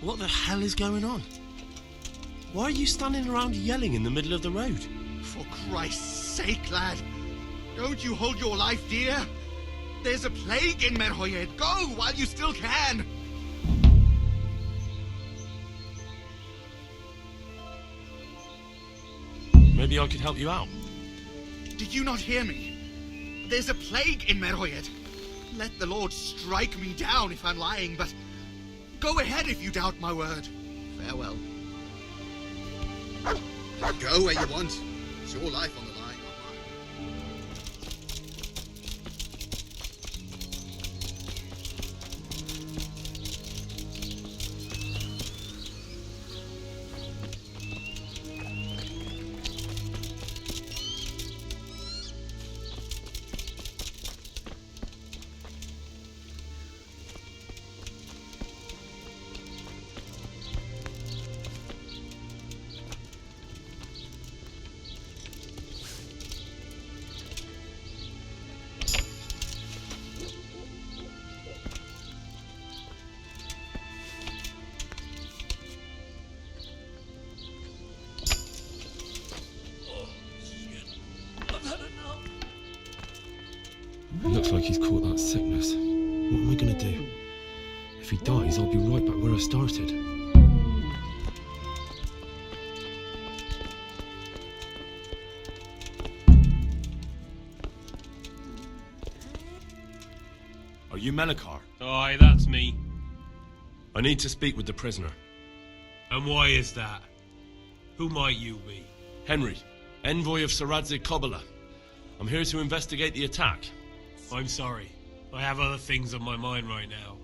What the hell is going on? Why are you standing around yelling in the middle of the road? For Christ's sake, lad. Don't you hold your life dear? There's a plague in Merhoyed. Go while you still can. Maybe I could help you out. Did you not hear me? There's a plague in Merhoyed. Let the Lord strike me down if I'm lying, but go ahead if you doubt my word. Farewell. Go where you want. It's your life on the line, not mine. It looks like he's caught that sickness. What am I gonna do? If he dies, I'll be right back where I started. Are you Melekar? Aye, that's me. I need to speak with the prisoner. And why is that? Who might you be? Henry, envoy of Saradzig Kobala. I'm here to investigate the attack. I'm sorry. I have other things on my mind right now.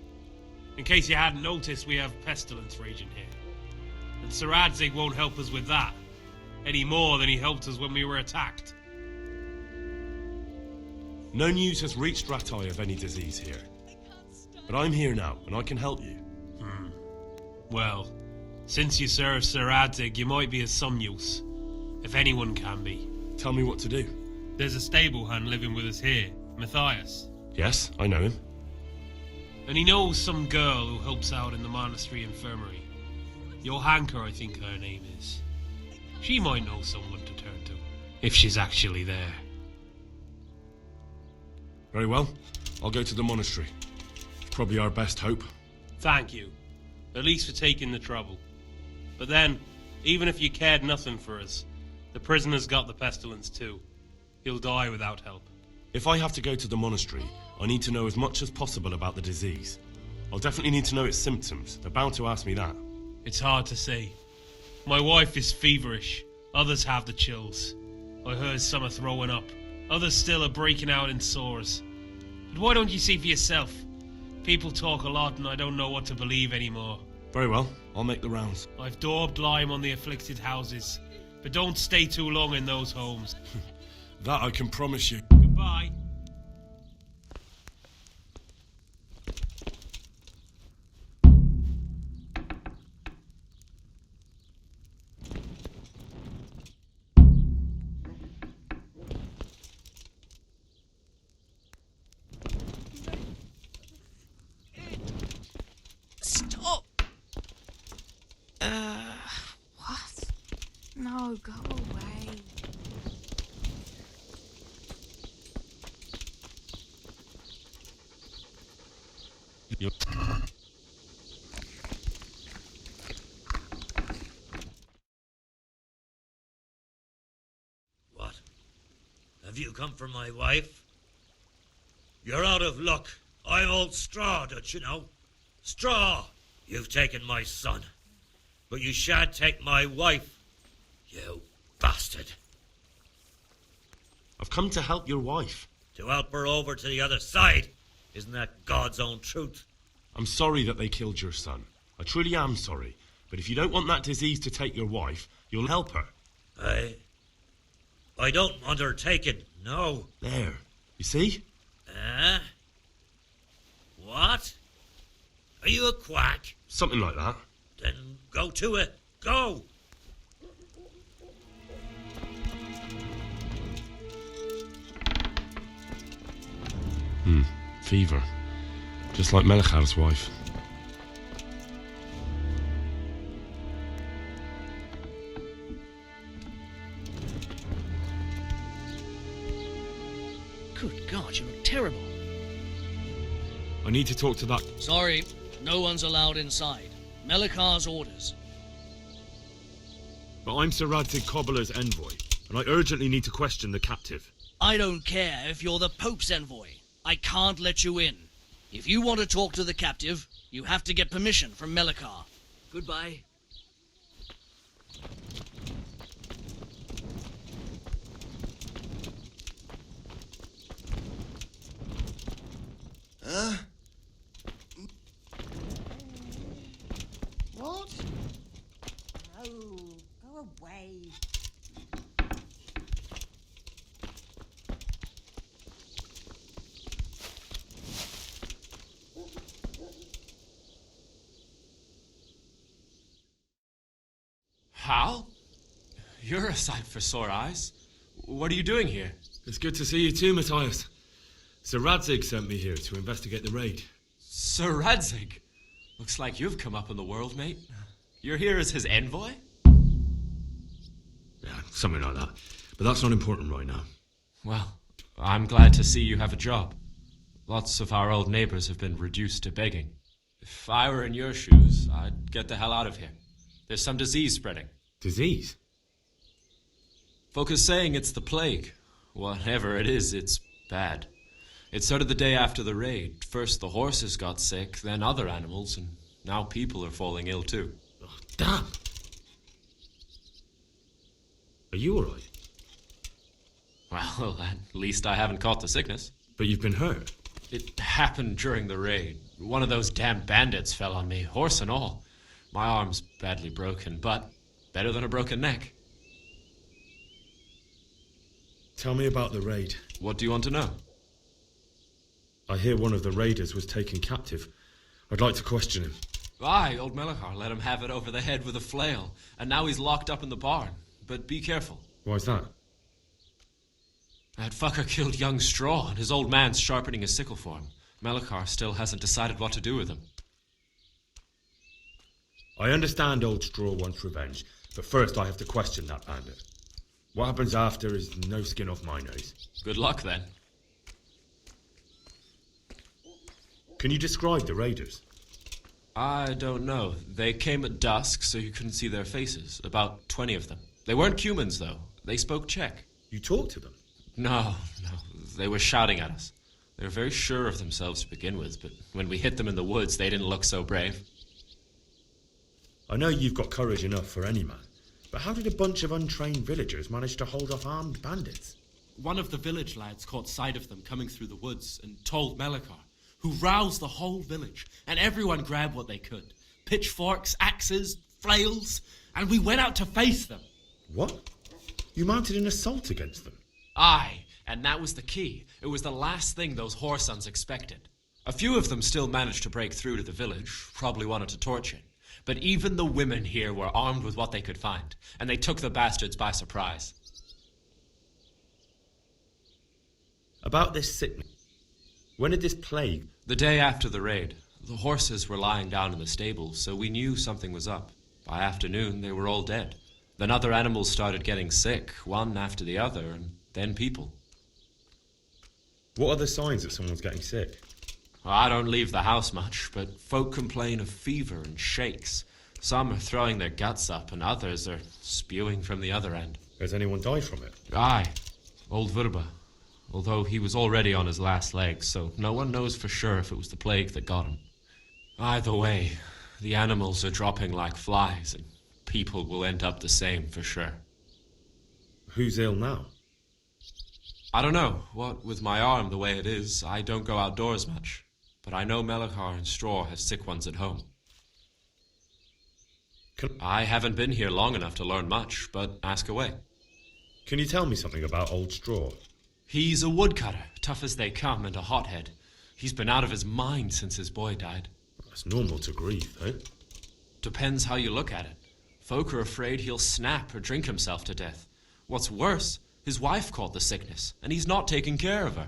In case you hadn't noticed, we have Pestilence raging here. And Saradzig won't help us with that, any more than he helped us when we were attacked. No news has reached Ratai of any disease here. But I'm here now, and I can help you. Well, since you serve Saradzig, you might be of some use. If anyone can be. Tell me what to do. There's a stable hand living with us here, Matthias. Yes, I know him. And he knows some girl who helps out in the monastery infirmary. Johanka, I think her name is. She might know someone to turn to, if she's actually there. Very well. I'll go to the monastery. It's probably our best hope. Thank you. At least for taking the trouble. But then, even if you cared nothing for us, the prisoner's got the pestilence too. He'll die without help. If I have to go to the monastery, I need to know as much as possible about the disease. I'll definitely need to know its symptoms. They're bound to ask me that. It's hard to say. My wife is feverish. Others have the chills. I heard some are throwing up. Others still are breaking out in sores. But why don't you see for yourself? People talk a lot and I don't know what to believe anymore. Very well. I'll make the rounds. I've daubed lime on the afflicted houses. But don't stay too long in those homes. That I can promise you. Goodbye. Stop! What? No, go away. What? Have you come for my wife? You're out of luck. I'm old Straw, don't you know? Straw! You've taken my son. But you shan't take my wife. You bastard. I've come to help your wife. To help her over to the other side. Isn't that God's own truth? I'm sorry that they killed your son. I truly am sorry. But if you don't want that disease to take your wife, you'll help her. I don't want her taken, no. There. You see? What? Are you a quack? Something like that. Then go to it. Go! Fever. Just like Melekar's wife. God, you look terrible. I need to talk to that... Sorry, no one's allowed inside. Melikar's orders. But I'm Sir Radzig Cobbler's envoy, and I urgently need to question the captive. I don't care if you're the Pope's envoy. I can't let you in. If you want to talk to the captive, you have to get permission from Melikar. Goodbye. What? No, go away. Hal? You're a sight for sore eyes. What are you doing here? It's good to see you too, Matthias. Sir Radzig sent me here to investigate the raid. Sir Radzig? Looks like you've come up in the world, mate. You're here as his envoy? Yeah, something like that. But that's not important right now. Well, I'm glad to see you have a job. Lots of our old neighbors have been reduced to begging. If I were in your shoes, I'd get the hell out of here. There's some disease spreading. Disease? Folk are saying it's the plague. Whatever it is, it's bad. It started the day after the raid. First the horses got sick, then other animals, and now people are falling ill too. Oh, damn! Are you alright? Well, at least I haven't caught the sickness. But you've been hurt? It happened during the raid. One of those damn bandits fell on me, horse and all. My arm's badly broken, but better than a broken neck. Tell me about the raid. What do you want to know? I hear one of the raiders was taken captive. I'd like to question him. Aye, old Melikar let him have it over the head with a flail, and now he's locked up in the barn. But be careful. Why's that? That fucker killed young Straw, and his old man's sharpening his sickle for him. Melikar still hasn't decided what to do with him. I understand old Straw wants revenge, but first I have to question that bandit. What happens after is no skin off my nose. Good luck, then. Can you describe the raiders? I don't know. They came at dusk, so you couldn't see their faces. About 20 of them. They weren't humans, though. They spoke Czech. You talked to them? No. They were shouting at us. They were very sure of themselves to begin with, but when we hit them in the woods, they didn't look so brave. I know you've got courage enough for any man, but how did a bunch of untrained villagers manage to hold off armed bandits? One of the village lads caught sight of them coming through the woods and told Melikar, who roused the whole village, and everyone grabbed what they could. Pitchforks, axes, flails, and we went out to face them. What? You mounted an assault against them? Aye, and that was the key. It was the last thing those whoresons expected. A few of them still managed to break through to the village, probably wanted to torch it. But even the women here were armed with what they could find, and they took the bastards by surprise. About this sickness, when did this plague? The day after the raid. The horses were lying down in the stable, so we knew something was up. By afternoon, they were all dead. Then other animals started getting sick, one after the other, and then people. What are the signs that someone's getting sick? Well, I don't leave the house much, but folk complain of fever and shakes. Some are throwing their guts up, and others are spewing from the other end. Has anyone died from it? Aye, old Verba. Although he was already on his last legs, so no one knows for sure if it was the plague that got him. Either way, the animals are dropping like flies, and people will end up the same for sure. Who's ill now? I don't know. What with my arm the way it is, I don't go outdoors much. But I know Melikar and Straw has sick ones at home. I haven't been here long enough to learn much, but ask away. Can you tell me something about old Straw? He's a woodcutter, tough as they come, and a hothead. He's been out of his mind since his boy died. That's normal to grieve, eh? Depends how you look at it. Folk are afraid he'll snap or drink himself to death. What's worse, his wife caught the sickness, and he's not taking care of her.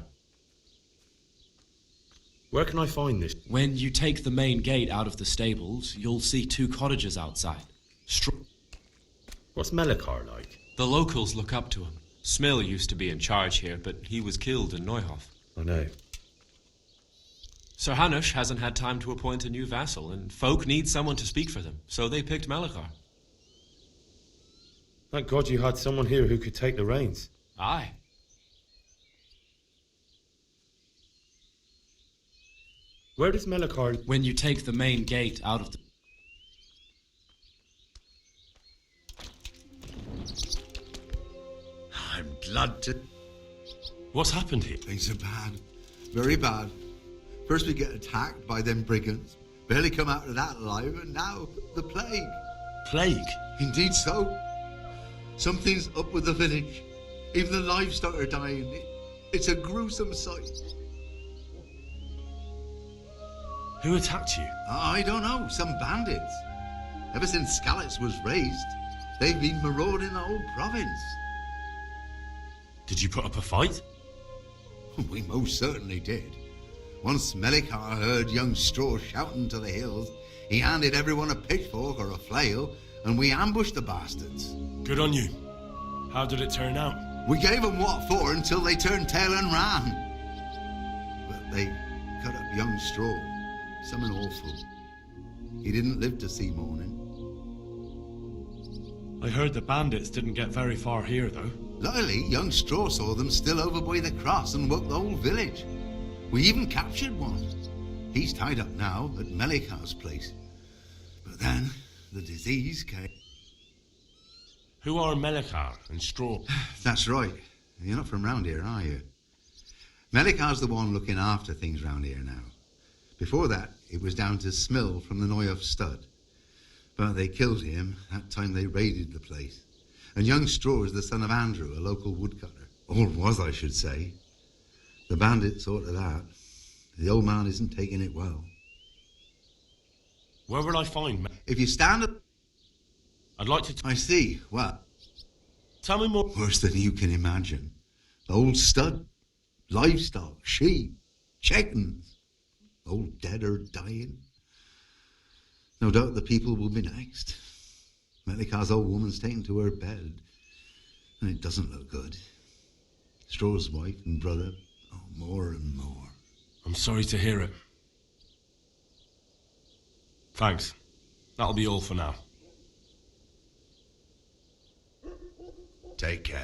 Where can I find this? When you take the main gate out of the stables, you'll see 2 cottages outside. What's Melikar like? The locals look up to him. Smill used to be in charge here, but he was killed in Neuhof. I know. Sir Hanush hasn't had time to appoint a new vassal, and folk need someone to speak for them, so they picked Melekar. Thank God you had someone here who could take the reins. Aye. Where does Melekar... When you take the main gate out of the... I'm glad to... What's happened here? Things are bad. Very bad. First we get attacked by them brigands. Barely come out of that alive, and now the plague. Plague? Indeed so. Something's up with the village. Even the livestock are dying. It's a gruesome sight. Who attacked you? I don't know. Some bandits. Ever since Skalitz was raised, they've been marauding the whole province. Did you put up a fight? We most certainly did. Once Melekar heard young Straw shouting to the hills, he handed everyone a pitchfork or a flail, and we ambushed the bastards. Good on you. How did it turn out? We gave them what for until they turned tail and ran. But they cut up young Straw. Something awful. He didn't live to see morning. I heard the bandits didn't get very far here, though. Luckily, young Straw saw them still over by the cross and woke the whole village. We even captured one. He's tied up now at Melikar's place. But then the disease came. Who are Melekar and Straw? That's right. You're not from round here, are you? Melikar's the one looking after things round here now. Before that, it was down to Smill from the Noyoff Stud. But they killed him that time they raided the place. And young Straw is the son of Andrew, a local woodcutter. Or was, I should say. The bandits saw to that. The old man isn't taking it well. Where will I find If you stand up... I'd like to... I see. What? Tell me more. Worse than you can imagine. The old stud, livestock, sheep, chickens. All dead or dying. No doubt the people will be next. Melikar's old woman's taken to her bed. And it doesn't look good. Straw's wife and brother, more and more. I'm sorry to hear it. Thanks. That'll be all for now. Take care.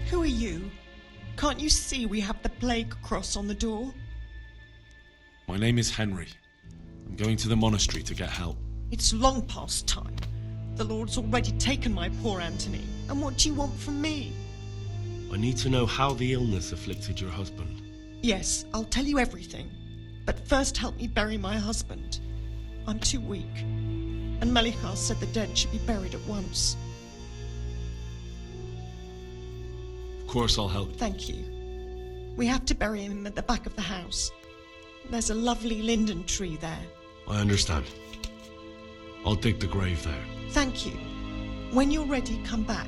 Who are you? Can't you see we have the plague cross on the door? My name is Henry. I'm going to the monastery to get help. It's long past time. The Lord's already taken my poor Anthony. And what do you want from me? I need to know how the illness afflicted your husband. Yes, I'll tell you everything. But first help me bury my husband. I'm too weak. And Melekar said the dead should be buried at once. Of course I'll help. Thank you. We have to bury him at the back of the house. There's a lovely linden tree there. I understand. I'll dig the grave there. Thank you. When you're ready, come back.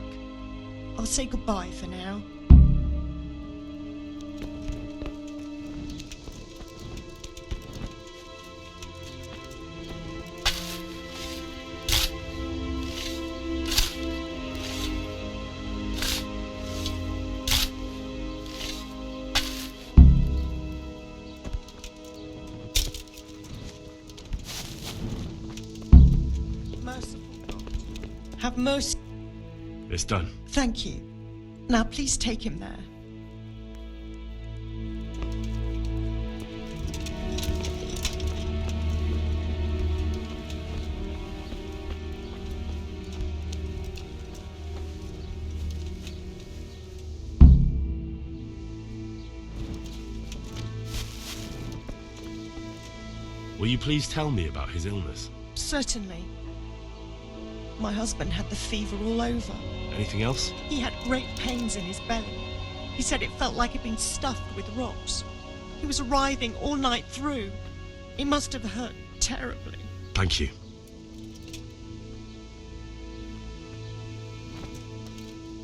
I'll say goodbye for now. Have mercy. It's done. Thank you. Now please take him there. Will you please tell me about his illness? Certainly. My husband had the fever all over. Anything else? He had great pains in his belly. He said it felt like it'd been stuffed with rocks. He was writhing all night through. It must have hurt terribly. Thank you.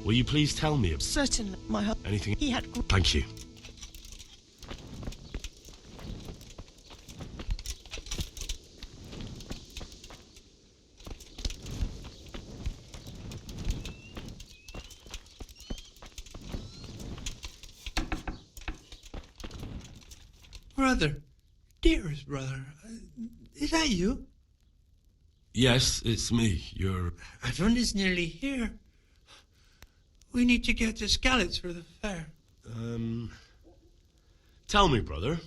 Will you please tell me Certainly, my husband. anything? He had... Thank you. Brother, dearest brother, is that you? Yes, it's me. Everyone is nearly here. We need to get to Skalitz for the fair. Tell me, brother,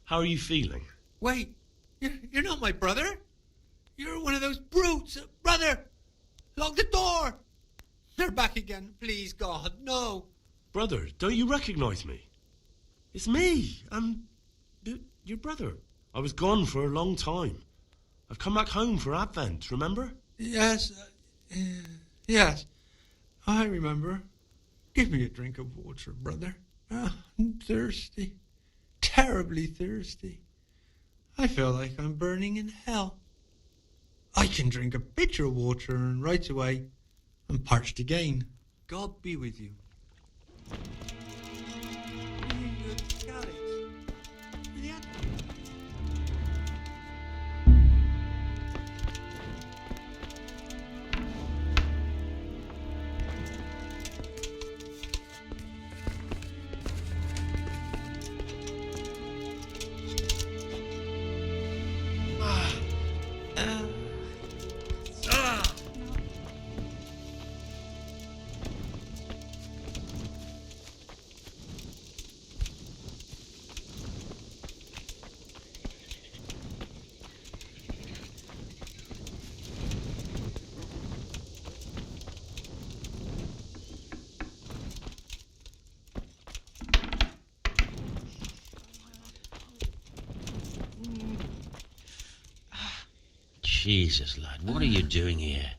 how are you feeling? Wait, you're not my brother? You're one of those brutes. Brother, lock the door. They're back again. Please, God, no. Brother, don't you recognize me? It's me. I'm your brother. I was gone for a long time. I've come back home for Advent, remember? Yes, yes, I remember. Give me a drink of water, brother. I'm thirsty, terribly thirsty. I feel like I'm burning in hell. I can drink a pitcher of water and right away I'm parched again. God be with you. Jesus, lad, what are you doing here?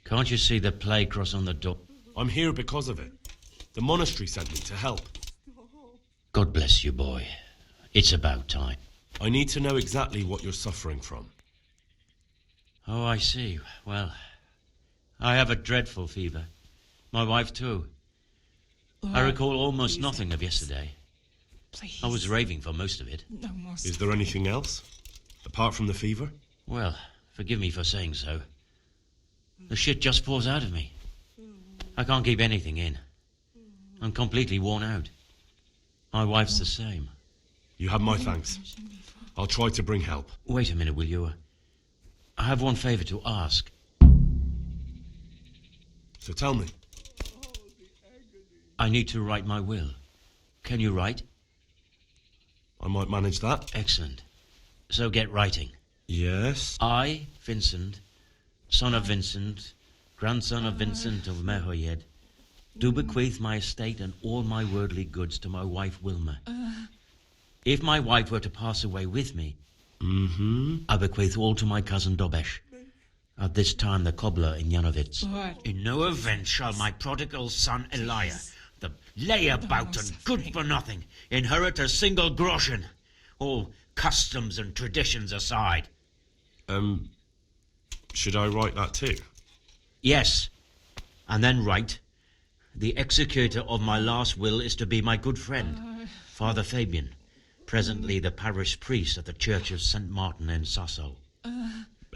Can't you see the plague cross on the door? I'm here because of it. The monastery sent me to help. God bless you, boy. It's about time. I need to know exactly what you're suffering from. Oh, I see. Well, I have a dreadful fever. My wife, too. I recall almost nothing of yesterday. Please. I was raving for most of it. No more. Is there anything else? Apart from the fever? Well, forgive me for saying so. The shit just pours out of me. I can't keep anything in. I'm completely worn out. My wife's the same. You have my thanks. I'll try to bring help. Wait a minute, will you? I have one favour to ask. So tell me. I need to write my will. Can you write? I might manage that. Excellent. So get writing. Yes? I, Vincent, son of Vincent, grandson of Vincent of Mehoyed, do bequeath my estate and all my worldly goods to my wife Wilma. If my wife were to pass away with me, I bequeath all to my cousin Dobesh, at this time the cobbler in Janovitz. In no event shall my prodigal son Elia, the layabout and good for nothing, inherit a single groschen, all customs and traditions aside. Should I write that too? Yes, and then write, the executor of my last will is to be my good friend, Father Fabian, presently the parish priest at the Church of St. Martin in Sasso.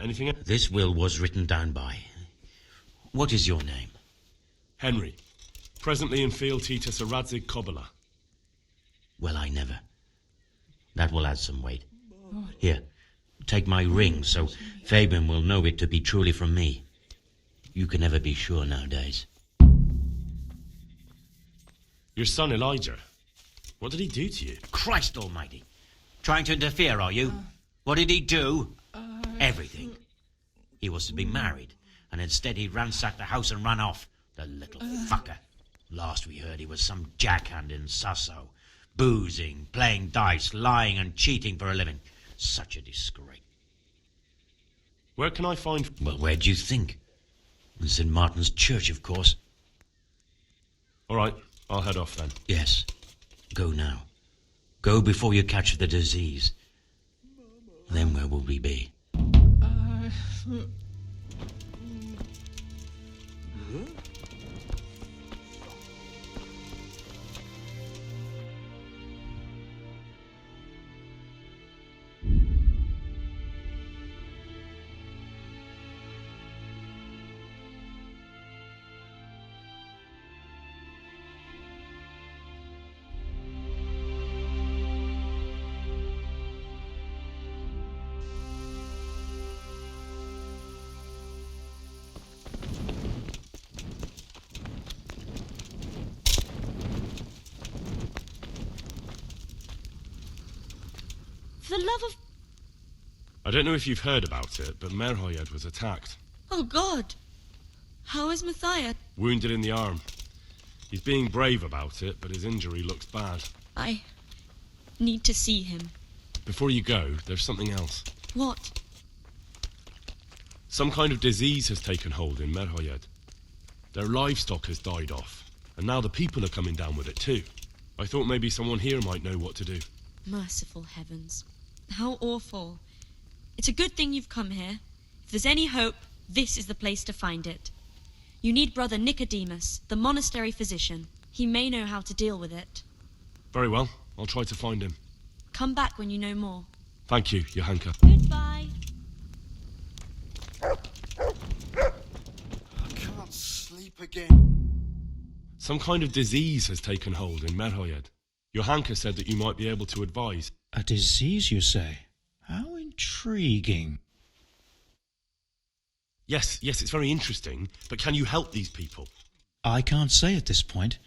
Anything else? This will was written down by. What is your name? Henry. Presently in fealty to Sir Radzig Kobyla. Well, I never. That will add some weight. Here, take my ring so Fabian will know it to be truly from me. You can never be sure nowadays. Your son Elijah. What did he do to you? Christ almighty. Trying to interfere, are you? What did he do? Everything. He was to be married, and instead he ransacked the house and ran off. The little fucker. Last we heard he was some jackhand in Sasso. Boozing, playing dice, lying and cheating for a living. Such a disgrace. Where can I find... Well, where do you think? In St. Martin's Church, of course. All right, I'll head off then. Yes. Go now. Go before you catch the disease. Then where will we be? the love of... I don't know if you've heard about it, but Merhoyed was attacked. Oh, God. How is Matthias? Wounded in the arm. He's being brave about it, but his injury looks bad. I need to see him. Before you go, there's something else. What? Some kind of disease has taken hold in Merhoyed. Their livestock has died off, and now the people are coming down with it too. I thought maybe someone here might know what to do. Merciful heavens. How awful. It's a good thing you've come here. If there's any hope, this is the place to find it. You need Brother Nicodemus, the monastery physician. He may know how to deal with it. Very well, I'll try to find him. Come back when you know more. Thank you, Johanka. Goodbye. I can't sleep again. Some kind of disease has taken hold in Merhoyed. Johanka said that you might be able to advise. A disease, you say? How intriguing. Yes, it's very interesting, but can you help these people? I can't say at this point.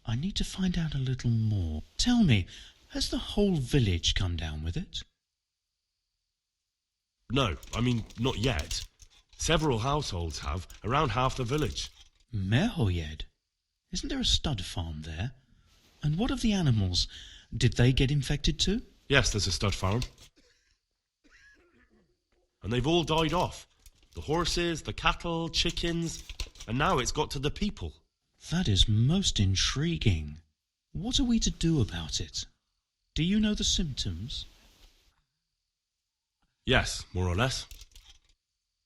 I need to find out a little more. Tell me, has the whole village come down with it? No, I mean, not yet. Several households have, around half the village. Merhoyed? Isn't there a stud farm there? And what of the animals? Did they get infected too? Yes, there's a stud farm. And they've all died off. The horses, the cattle, chickens, and now it's got to the people. That is most intriguing. What are we to do about it? Do you know the symptoms? Yes, more or less.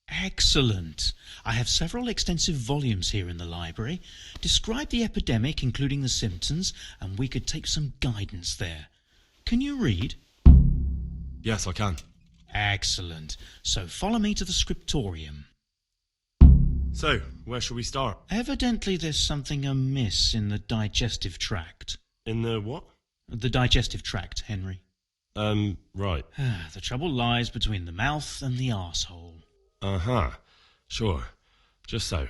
Excellent. I have several extensive volumes here in the library. Describe the epidemic, including the symptoms, and we could take some guidance there. Can you read? Yes, I can. Excellent. So follow me to the scriptorium. So, where shall we start? Evidently there's something amiss in the digestive tract. In the what? The digestive tract, Henry. Right. The trouble lies between the mouth and the arsehole. Uh-huh. Sure. Just so.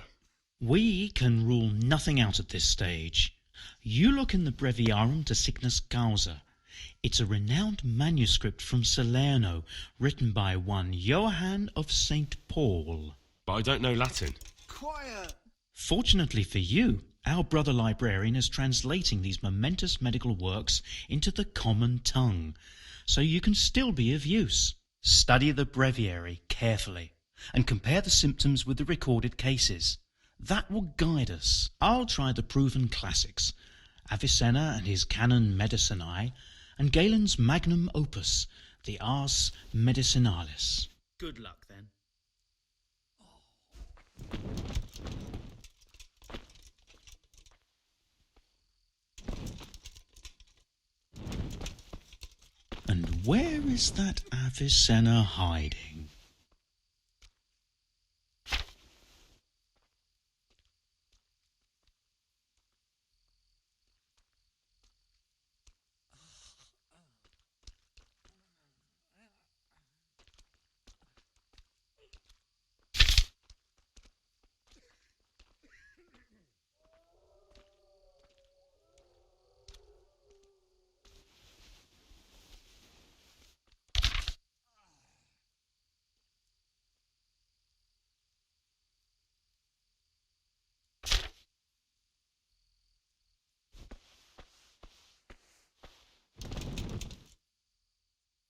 We can rule nothing out at this stage. You look in the Breviarum de Sickness Causa. It's a renowned manuscript from Salerno, written by one Johann of St. Paul. But I don't know Latin. Quiet! Fortunately for you, our brother librarian is translating these momentous medical works into the common tongue, so you can still be of use. Study the breviary carefully, and compare the symptoms with the recorded cases. That will guide us. I'll try the proven classics, Avicenna and his Canon Medicinae, and Galen's magnum opus, the Ars Medicinalis. Good luck, then. And where is that Avicenna hiding?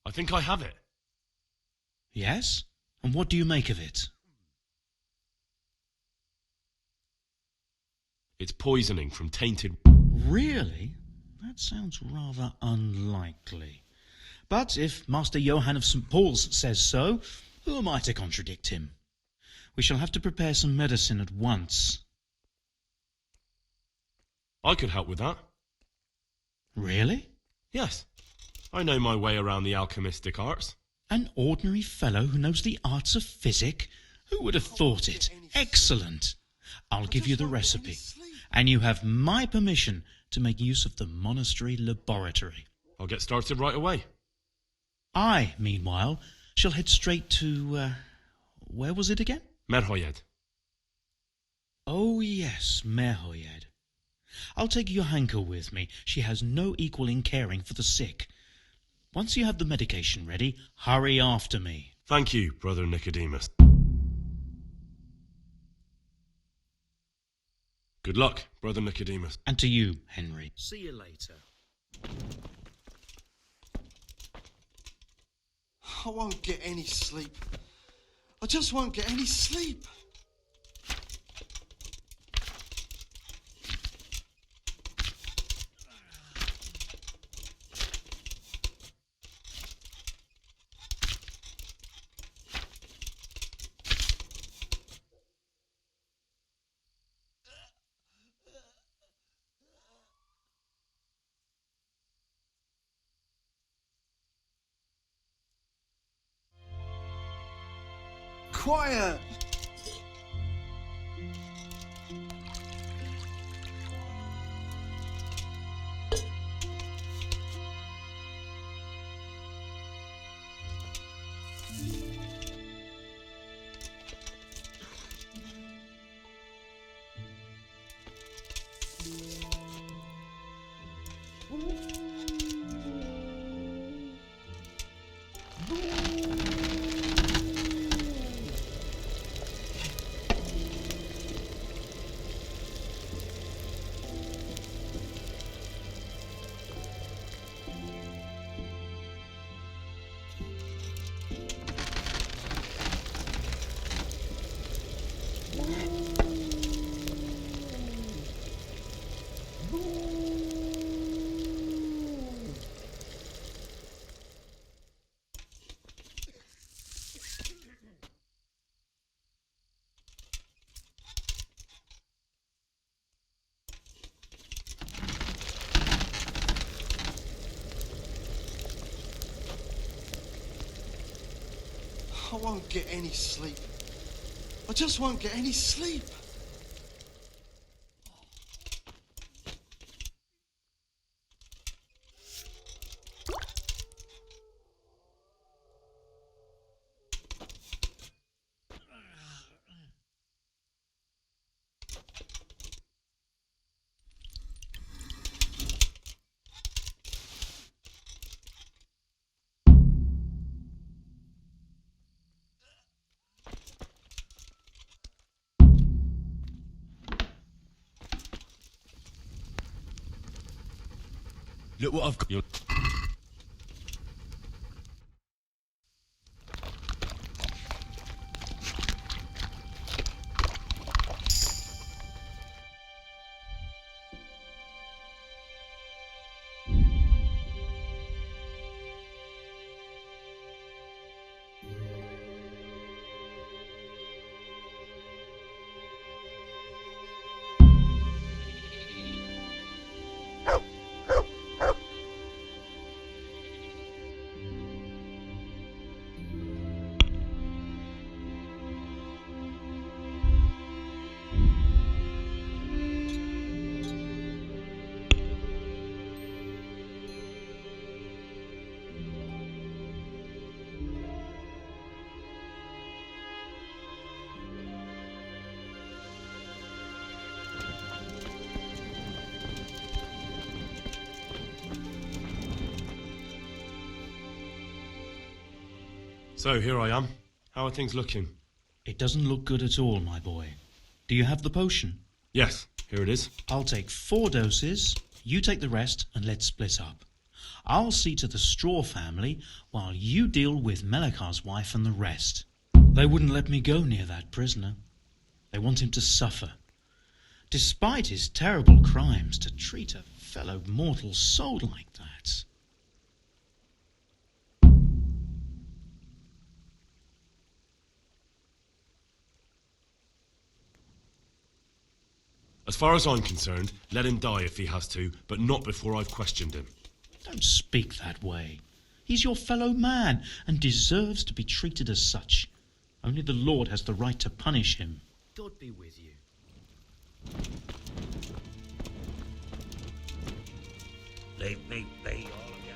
I think I have it. Yes? And what do you make of it? It's poisoning from tainted... Really? That sounds rather unlikely. But if Master Johann of St. Paul's says so, who am I to contradict him? We shall have to prepare some medicine at once. I could help with that. Really? Yes. I know my way around the alchemistic arts. An ordinary fellow who knows the arts of physic? Who would have thought it? Excellent. I'll give you the recipe, and you have my permission to make use of the monastery laboratory. I'll get started right away. I, meanwhile, shall head straight to, where was it again? Merhoyed. Oh, yes, Merhoyed. I'll take Johanka with me. She has no equal in caring for the sick. Once you have the medication ready, hurry after me. Thank you, Brother Nicodemus. Good luck, Brother Nicodemus. And to you, Henry. See you later. I won't get any sleep. I just won't get any sleep. Quiet! I won't get any sleep. I just won't get any sleep. Look what I've got. So, here I am. How are things looking? It doesn't look good at all, my boy. Do you have the potion? Yes, here it is. I'll take 4 doses, you take the rest, and let's split up. I'll see to the Straw family, while you deal with Melikar's wife and the rest. They wouldn't let me go near that prisoner. They want him to suffer. Despite his terrible crimes, to treat a fellow mortal soul like that. As far as I'm concerned, let him die if he has to, but not before I've questioned him. Don't speak that way. He's your fellow man, and deserves to be treated as such. Only the Lord has the right to punish him. God be with you. Leave me be, all of you.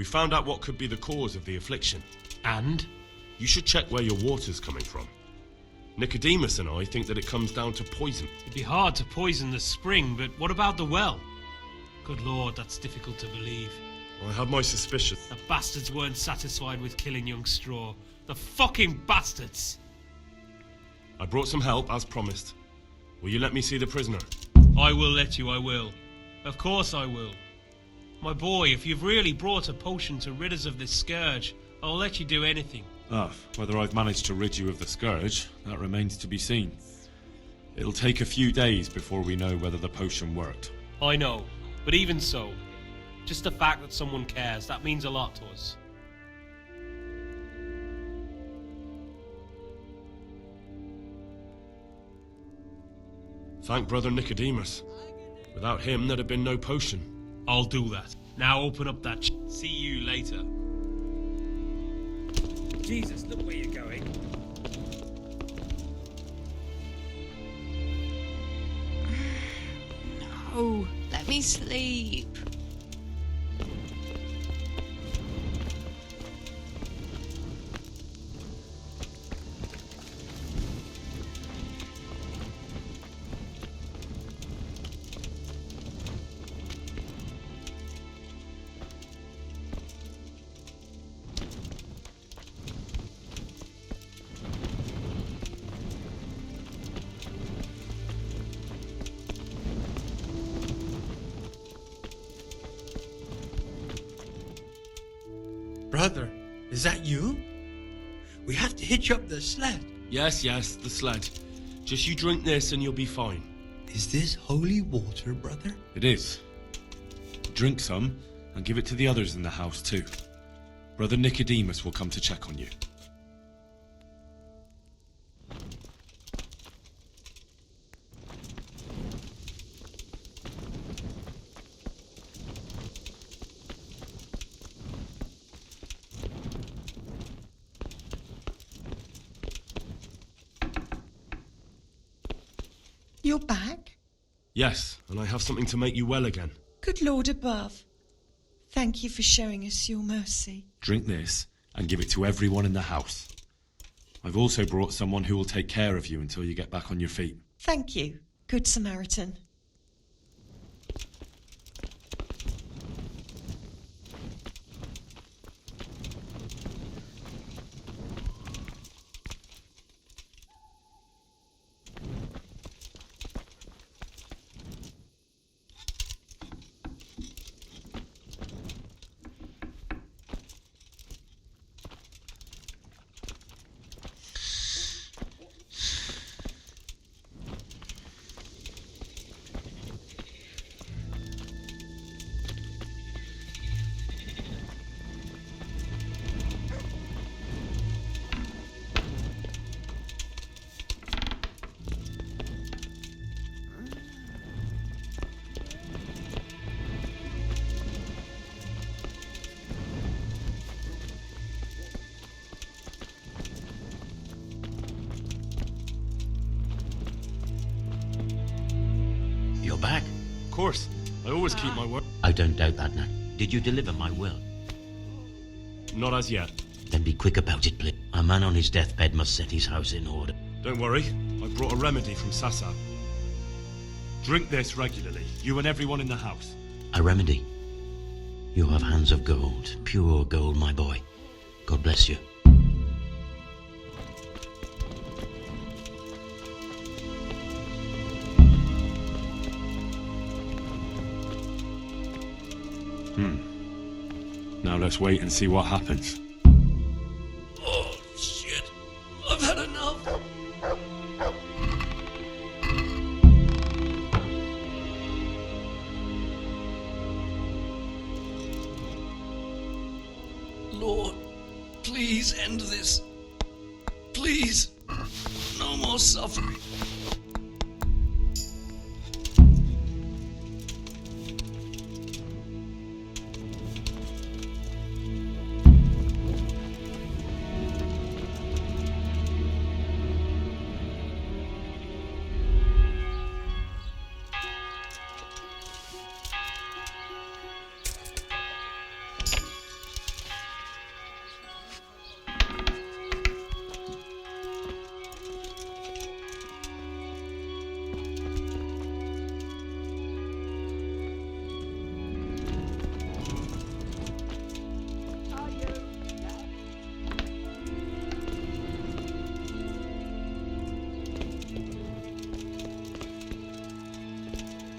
We found out what could be the cause of the affliction. And? You should check where your water's coming from. Nicodemus and I think that it comes down to poison. It'd be hard to poison the spring, but what about the well? Good Lord, that's difficult to believe. I have my suspicions. The bastards weren't satisfied with killing young Straw. The fucking bastards! I brought some help, as promised. Will you let me see the prisoner? I will let you, I will. Of course I will. My boy, if you've really brought a potion to rid us of this scourge, I'll let you do anything. Whether I've managed to rid you of the scourge, that remains to be seen. It'll take a few days before we know whether the potion worked. I know, but even so, just the fact that someone cares, that means a lot to us. Thank Brother Nicodemus. Without him, there'd have been no potion. I'll do that. Now open up that See you later. Jesus, look where you're going. No, let me sleep. Brother, is that you? We have to hitch up the sled. Yes, the sled. Just you drink this and you'll be fine. Is this holy water, brother? It is. Drink some and give it to the others in the house too. Brother Nicodemus will come to check on you. You're back? Yes, and I have something to make you well again. Good Lord above. Thank you for showing us your mercy. Drink this and give it to everyone in the house. I've also brought someone who will take care of you until you get back on your feet. Thank you, Good Samaritan. You're back? Of course. I always keep my word. I don't doubt that now. Did you deliver my will? Not as yet. Then be quick about it, please. A man on his deathbed must set his house in order. Don't worry. I brought a remedy from Sasa. Drink this regularly, you and everyone in the house. A remedy? You have hands of gold, pure gold, my boy. God bless you. Now let's wait and see what happens. Oh, shit. I've had enough. Lord, please end this. Please. No more suffering.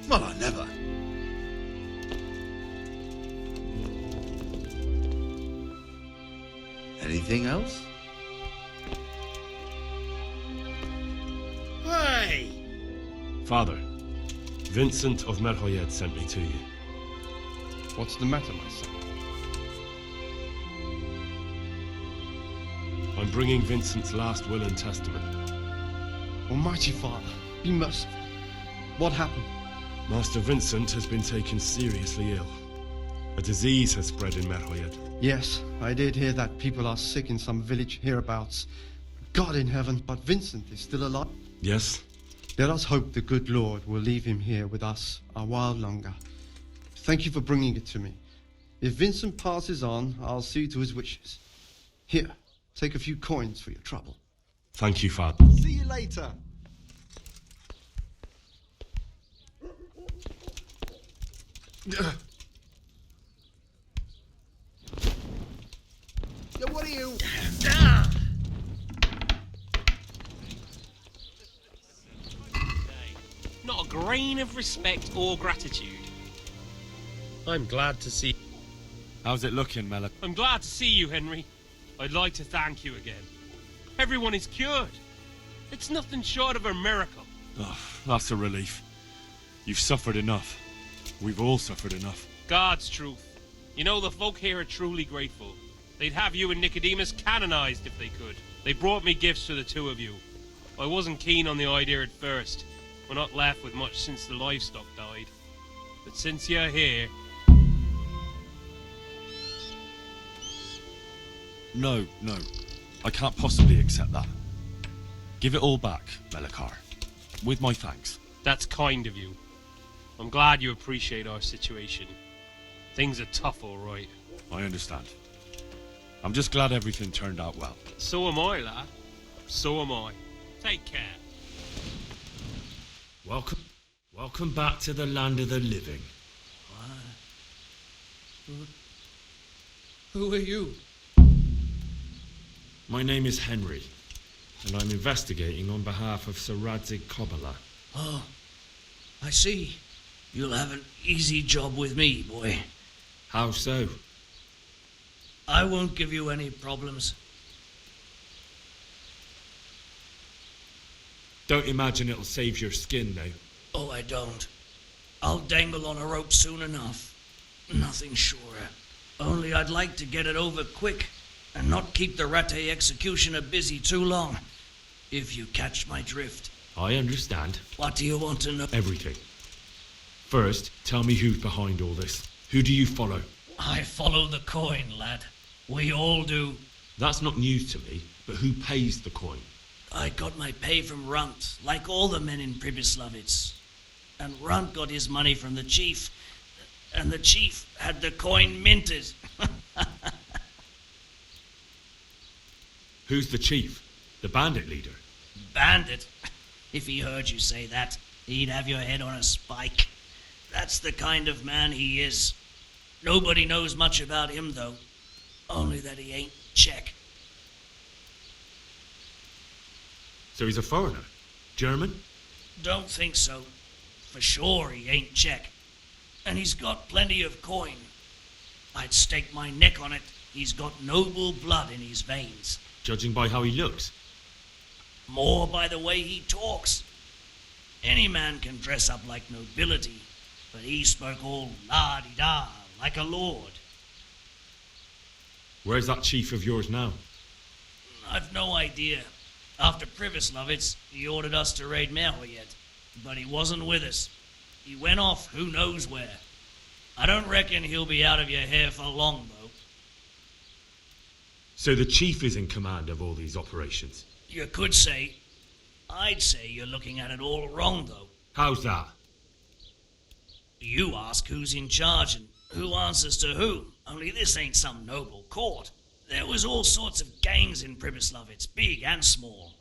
Well, I never. Anything else? Hey! Father, Vincent of Merhoyed sent me to you. What's the matter, my son? I'm bringing Vincent's last will and testament. Almighty Father, be merciful. What happened? Master Vincent has been taken seriously ill. A disease has spread in Merhoyed. Yes, I did hear that people are sick in some village hereabouts. God in heaven, but Vincent is still alive. Yes? Let us hope the good Lord will leave him here with us a while longer. Thank you for bringing it to me. If Vincent passes on, I'll see to his wishes. Here, take a few coins for your trouble. Thank you, Father. See you later. Yeah, what are you? Not a grain of respect or gratitude. I'm glad to see... How's it looking, Melek? I'm glad to see you, Henry. I'd like to thank you again. Everyone is cured. It's nothing short of a miracle. Oh, that's a relief. You've suffered enough. We've all suffered enough. God's truth. You know, the folk here are truly grateful. They'd have you and Nicodemus canonized if they could. They brought me gifts for the two of you. I wasn't keen on the idea at first. We're not left with much since the livestock died. But since you're here... No. I can't possibly accept that. Give it all back, Melekar. With my thanks. That's kind of you. I'm glad you appreciate our situation. Things are tough, all right. I understand. I'm just glad everything turned out well. So am I, lad. So am I. Take care. Welcome back to the land of the living. Who are you? My name is Henry, and I'm investigating on behalf of Sir Radzig Kobyla. Oh, I see. You'll have an easy job with me, boy. How so? I won't give you any problems. Don't imagine it'll save your skin, though. Oh, I don't. I'll dangle on a rope soon enough. Nothing surer. Only I'd like to get it over quick and not keep the Ratte executioner busy too long, if you catch my drift. I understand. What do you want to know? Everything. First, tell me who's behind all this. Who do you follow? I follow the coin, lad. We all do. That's not news to me, but who pays the coin? I got my pay from Runt, like all the men in Pribyslavitz. And Runt got his money from the chief, and the chief had the coin minted. Who's the chief? The bandit leader? Bandit? If he heard you say that, he'd have your head on a spike. That's the kind of man he is. Nobody knows much about him, though. Only that he ain't Czech. So he's a foreigner? German? Don't think so. For sure he ain't Czech. And he's got plenty of coin. I'd stake my neck on it. He's got noble blood in his veins. Judging by how he looks? More by the way he talks. Any man can dress up like nobility, but he spoke all la-di-da, like a lord. Where's that chief of yours now? I've no idea. After Pribyslavitz, he ordered us to raid Merhoyed, but he wasn't with us. He went off who knows where. I don't reckon he'll be out of your hair for long, though. So the chief is in command of all these operations? You could say. I'd say you're looking at it all wrong, though. How's that? You ask who's in charge and who answers to who, only this ain't some noble court. There was all sorts of gangs in Pribyslavitz, big and small.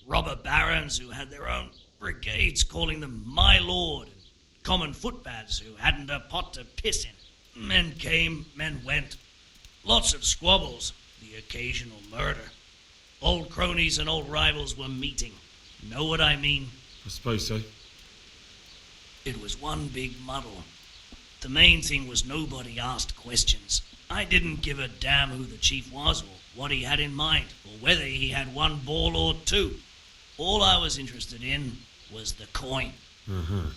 Robber barons who had their own brigades calling them my lord, and common footpads who hadn't a pot to piss in. Men came, men went. Lots of squabbles, the occasional murder. Old cronies and old rivals were meeting. Know what I mean? I suppose so. It was one big muddle. The main thing was nobody asked questions. I didn't give a damn who the chief was or what he had in mind or whether he had one ball or two. All I was interested in was the coin. Uh-huh.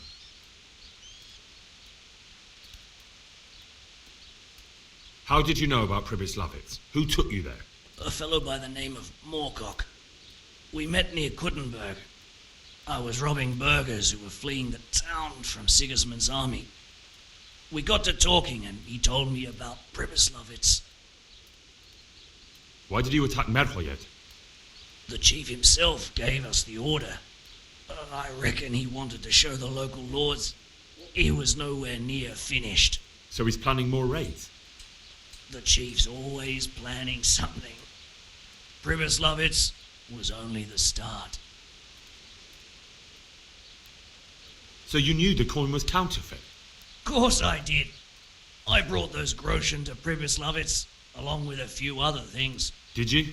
How did you know about Pribyslavitz? Who took you there? A fellow by the name of Moorcock. We met near Kuttenberg. I was robbing burghers who were fleeing the town from Sigismund's army. We got to talking and he told me about Pribyslavitz. Why did you attack Merhoyed? The chief himself gave us the order. I reckon he wanted to show the local lords he was nowhere near finished. So he's planning more raids? The chief's always planning something. Pribyslavitz was only the start. So you knew the coin was counterfeit? Course I did. I brought those groschen to Pribyslavitz, along with a few other things. Did you?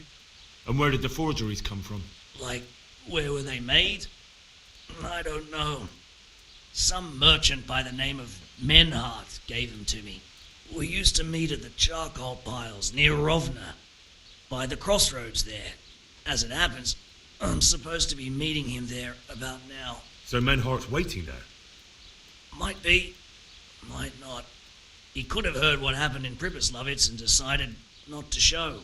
And where did the forgeries come from? Like, where were they made? I don't know. Some merchant by the name of Menhart gave them to me. We used to meet at the charcoal piles near Rovna, by the crossroads there. As it happens, I'm supposed to be meeting him there about now. So Menhart's waiting there? Might be, might not. He could have heard what happened in Pribyslavitz and decided not to show.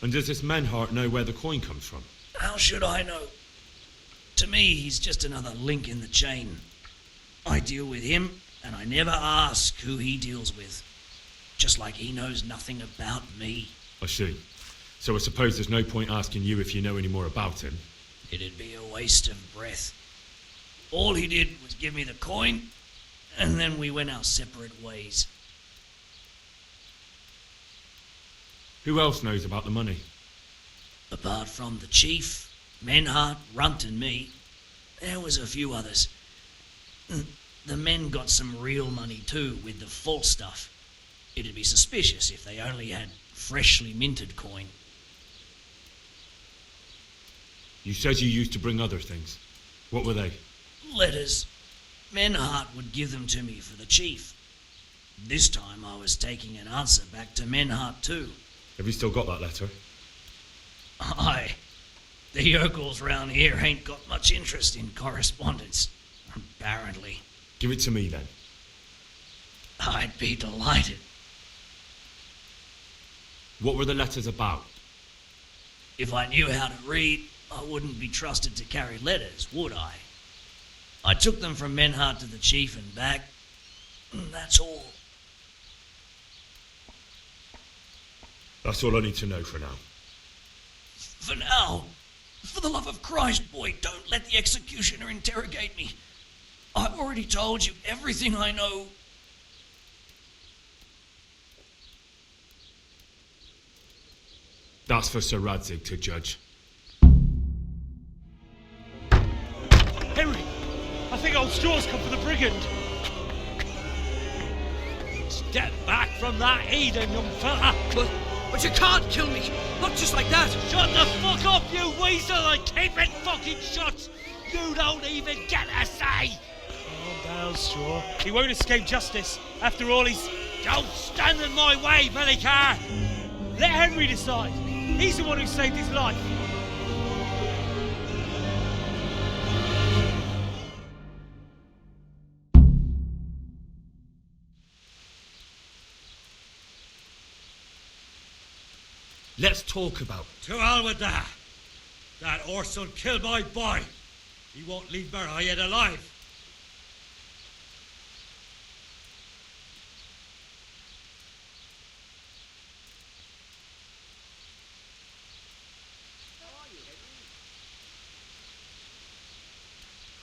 And does this Menhart know where the coin comes from? How should I know? To me, he's just another link in the chain. I deal with him, and I never ask who he deals with. Just like he knows nothing about me. I see. So I suppose there's no point asking you if you know any more about him. It'd be a waste of breath. All he did was give me the coin, and then we went our separate ways. Who else knows about the money? Apart from the chief, Menhart, Runt and me, there was a few others. The men got some real money too, with the false stuff. It'd be suspicious if they only had freshly minted coin. You said you used to bring other things. What were they? Letters. Menhart would give them to me for the chief. This time I was taking an answer back to Menhart too. Have you still got that letter? Aye. The yokels round here ain't got much interest in correspondence, apparently. Give it to me then. I'd be delighted. What were the letters about? If I knew how to read, I wouldn't be trusted to carry letters, would I? I took them from Menhart to the chief and back. That's all. That's all I need to know for now. For now, for the love of Christ, boy, don't let the executioner interrogate me. I've already told you everything I know. That's for Sir Radzig to judge. Henry! I think old Straw's come for the brigand. Step back from that Eden, young fella. But you can't kill me. Not just like that. Shut the fuck up, you weasel, and keep it fucking shut. You don't even get a say. Calm down, Straw. He won't escape justice. After all, he's... Don't stand in my way, Melikar. Let Henry decide. He's the one who saved his life. Let's talk about... To hell with that. That horse will kill my boy. He won't leave Merhoyed alive.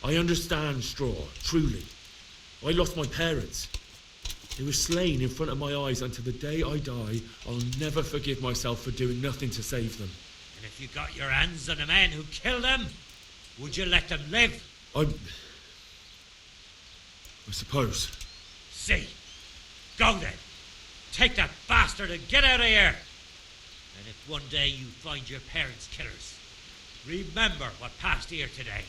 I understand, Straw, truly. I lost my parents. They were slain in front of my eyes, and to the day I die, I'll never forgive myself for doing nothing to save them. And if you got your hands on the men who killed them, would you let them live? I suppose. See. Go then. Take that bastard and get out of here. And if one day you find your parents' killers, remember what passed here today.